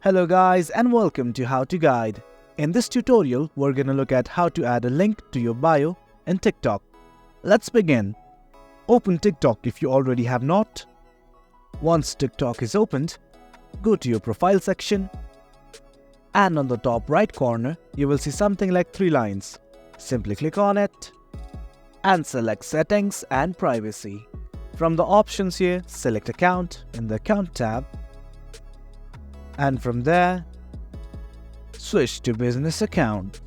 Hello guys and welcome to How to Guide. In this tutorial, we're gonna look at how to add a link to your bio in TikTok. Let's begin. Open TikTok if you already have not. Once TikTok is opened, go to your profile section and on the top right corner, you will see something like 3 lines. Simply click on it and select Settings and Privacy. From the options here, select Account in the Account tab. And from there, switch to Business Account.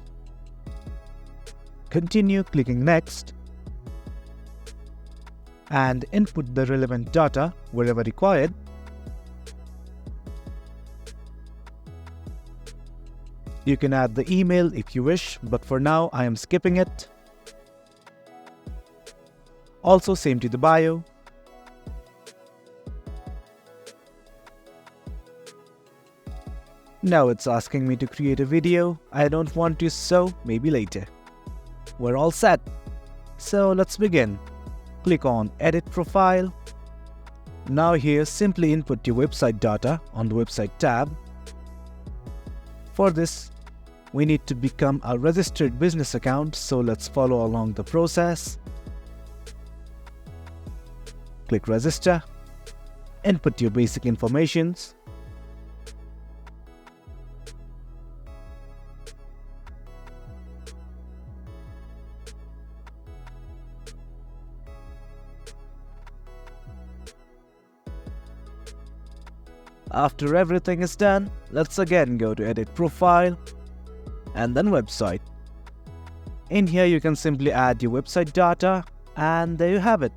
Continue clicking Next and input the relevant data wherever required. You can add the email if you wish, but for now I am skipping it. Also same to the bio. Now it's asking me to create a video. I don't want to, so maybe later. We're all set. So let's begin. Click on Edit Profile. Now here simply input your website data on the Website tab. For this, we need to become a registered business account, so let's follow along the process. Click Register. Input your basic informations. After everything is done, let's again go to Edit Profile and then Website. In here you can simply add your website data and there you have it.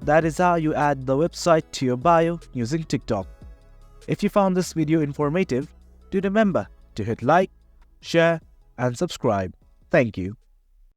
That is how you add the website to your bio using TikTok. If you found this video informative, do remember to hit like, share and subscribe. Thank you.